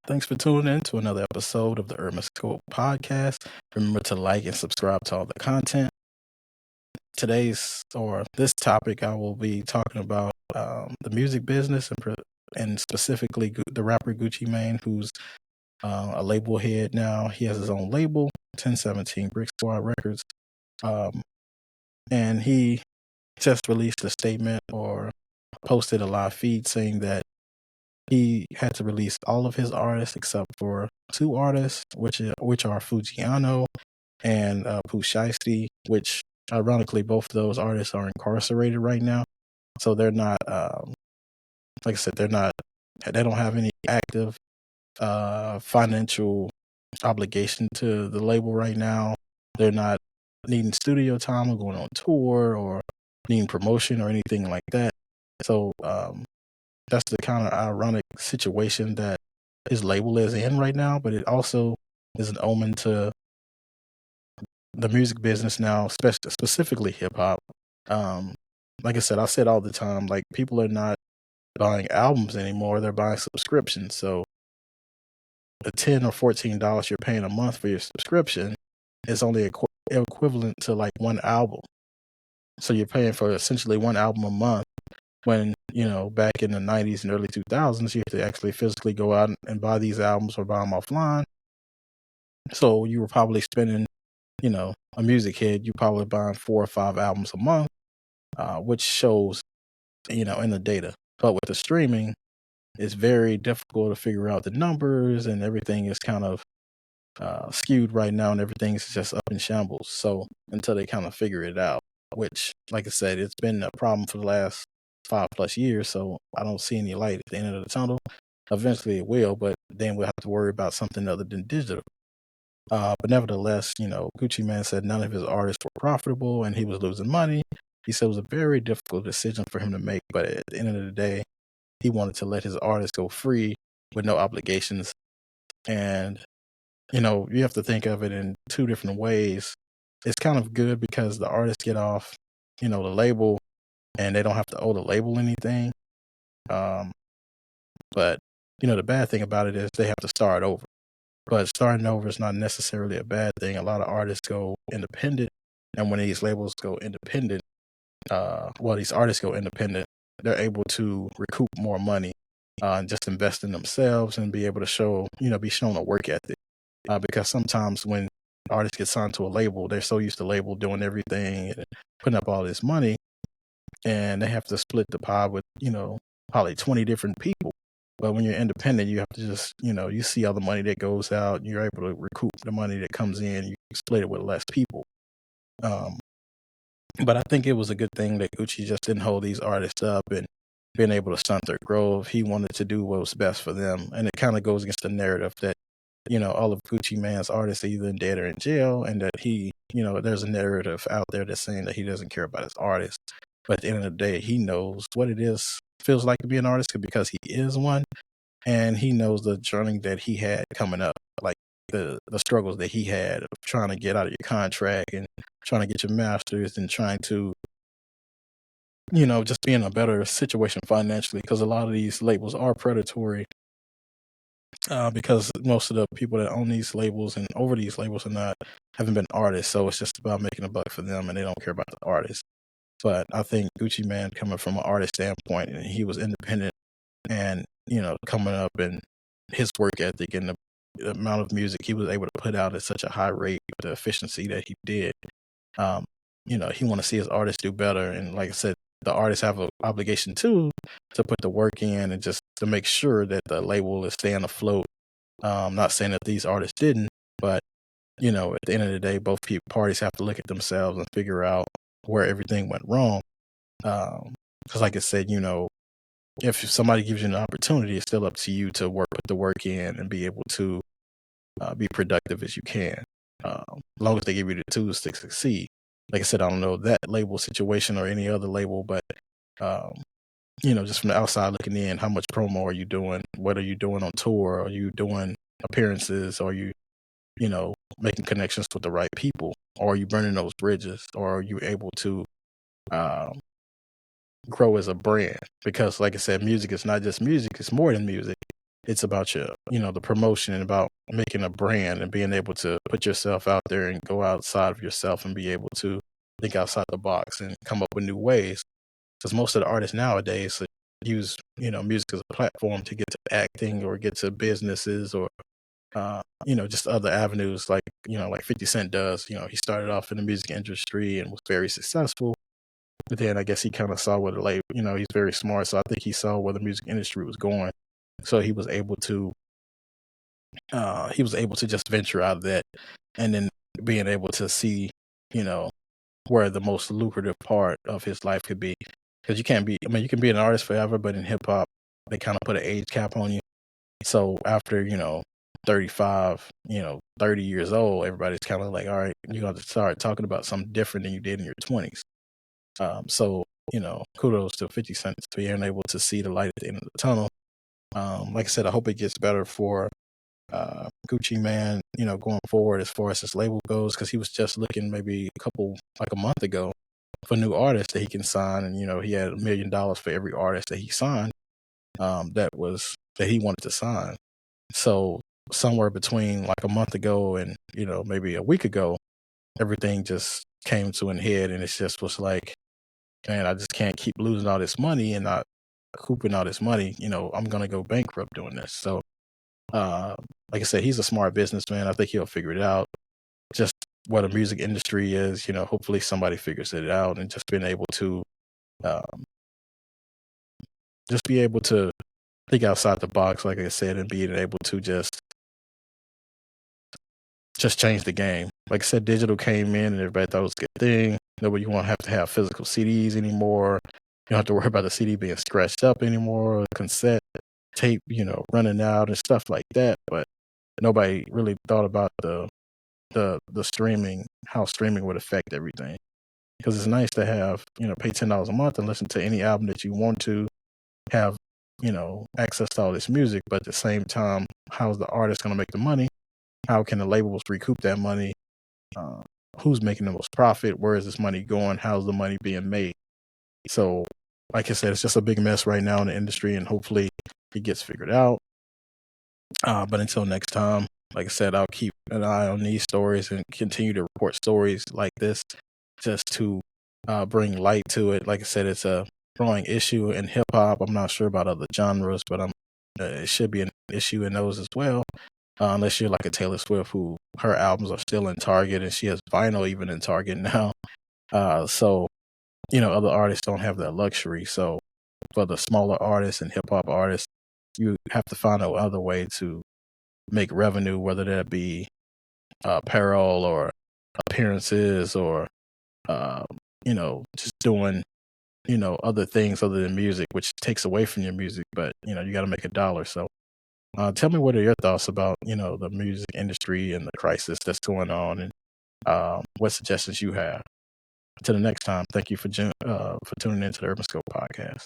Thanks for tuning in to another episode of the Urban Scope podcast. Remember to like and subscribe to all the content. This topic, I will be talking about the music business and specifically the rapper Gucci Mane, who's a label head now. He has his own label, 1017 Brick Squad Records, and he just released a statement or posted a live feed saying that he had to release all of his artists except for two artists, which are Fujiano and Pooh Shiesty, which ironically both of those artists are incarcerated right now. So they're not, like I said, they don't have any active financial obligation to the label right now. They're not needing studio time or going on tour or needing promotion or anything like that. So that's the kind of ironic situation that his label is in right now, but it also is an omen to the music business now, specifically hip hop. Like I said all the time, like people are not buying albums anymore; they're buying subscriptions. So the $10 or $14 you're paying a month for your subscription is only equivalent to like one album. So you're paying for essentially one album a month. When, back in the 90s and early 2000s, you had to actually physically go out and buy these albums or buy them offline. So you were probably spending, a music head, you probably buying 4 or 5 albums a month, which shows, in the data. But with the streaming, it's very difficult to figure out the numbers, and everything is kind of skewed right now, and everything is just up in shambles. So until they kind of figure it out, which, like I said, it's been a problem for the last 5+ years, so I don't see any light at the end of the tunnel. Eventually it will, but then we'll have to worry about something other than digital. But nevertheless, Gucci Mane said none of his artists were profitable and he was losing money. He said it was a very difficult decision for him to make, but at the end of the day, he wanted to let his artists go free with no obligations. And, you have to think of it in two different ways. It's kind of good because the artists get off, the label, and they don't have to owe the label anything. But the bad thing about it is they have to start over. But starting over is not necessarily a bad thing. A lot of artists go independent, and when these labels go independent, these artists go independent, they're able to recoup more money and just invest in themselves and be able to be shown a work ethic. Because sometimes when artists get signed to a label, they're so used to label doing everything and putting up all this money, and they have to split the pie with, probably 20 different people. But when you're independent, you have to just, you see all the money that goes out, you're able to recoup the money that comes in, you split it with less people. But I think it was a good thing that Gucci just didn't hold these artists up and being able to stunt their growth. He wanted to do what was best for them. And it kind of goes against the narrative that, all of Gucci Mane's artists are either dead or in jail, and that he, there's a narrative out there that's saying that he doesn't care about his artists. But at the end of the day, he knows what it feels like to be an artist because he is one, and he knows the journey that he had coming up, like the struggles that he had of trying to get out of your contract and trying to get your master's and trying to, just be in a better situation financially, because a lot of these labels are predatory. Because most of the people that own these labels and over these labels haven't been artists, so it's just about making a buck for them, and they don't care about the artists. But I think Gucci Mane, coming from an artist standpoint, and he was independent, and coming up, and his work ethic and the amount of music he was able to put out at such a high rate with the efficiency that he did, he want to see his artists do better. And like I said, the artists have an obligation too to put the work in and just to make sure that the label is staying afloat. Not saying that these artists didn't, but at the end of the day, both parties have to look at themselves and figure out where everything went wrong. Because like I said, if somebody gives you an opportunity, it's still up to you to put the work in and be able to be productive as you can, as long as they give you the tools to succeed. Like I said, I don't know that label situation or any other label, but just from the outside looking in, how much promo are you doing? What are you doing on tour? Are you doing appearances? Are you, making connections with the right people? Or are you burning those bridges? Or are you able to grow as a brand? Because like I said, music is not just music, it's more than music. it's about the promotion and about making a brand and being able to put yourself out there and go outside of yourself and be able to think outside the box and come up with new ways. Because most of the artists nowadays use, music as a platform to get to acting or get to businesses or, just other avenues like 50 Cent does. He started off in the music industry and was very successful. But then I guess he kind of saw where the label, he's very smart. So I think he saw where the music industry was going. So he was able to just venture out of that and then being able to see, you know, where the most lucrative part of his life could be. Because you can be an artist forever, but in hip hop, they kind of put an age cap on you. So after, 35, 30 years old, everybody's kind of like, all right, you got to start talking about something different than you did in your 20s. So, kudos to 50 Cent for being able to see the light at the end of the tunnel. Like I said, I hope it gets better for Gucci Mane, going forward as far as his label goes, because he was just looking maybe like a month ago for new artists that he can sign. And, he had $1 million for every artist that he signed that he wanted to sign. So somewhere between like a month ago and, maybe a week ago, everything just came to an head and it just was like, man, I just can't keep losing all this money and not cooping all this money. I'm going to go bankrupt doing this. So, uh, like I said, he's a smart businessman. I think he'll figure it out. Just what the music industry is, hopefully somebody figures it out and just being able to, um, just be able to think outside the box, like I said, and being able to just change the game. Like I said, digital came in and everybody thought it was a good thing. Nobody won't have to have physical CDs anymore. You don't have to worry about the CD being scratched up anymore, or cassette tape, running out and stuff like that. But nobody really thought about the streaming, how streaming would affect everything. Because it's nice to have, pay $10 a month and listen to any album that you want to have, access to all this music. But at the same time, how's the artist going to make the money? How can the labels recoup that money? Uh, who's making the most profit? Where is this money going? How's the money being made? So, like I said, it's just a big mess right now in the industry, and hopefully it gets figured out. But until next time, like I said, I'll keep an eye on these stories and continue to report stories like this just to bring light to it. Like I said, it's a growing issue in hip hop. I'm not sure about other genres, but it should be an issue in those as well. Unless you're like a Taylor Swift, who her albums are still in Target and she has vinyl even in Target now. So, other artists don't have that luxury. So, for the smaller artists and hip hop artists, you have to find another way to make revenue, whether that be apparel or appearances or, uh, just doing, other things other than music, which takes away from your music. But, you got to make a dollar. So, tell me what are your thoughts about, the music industry and the crisis that's going on and what suggestions you have. Until the next time, thank you for tuning into the Urban Scope podcast.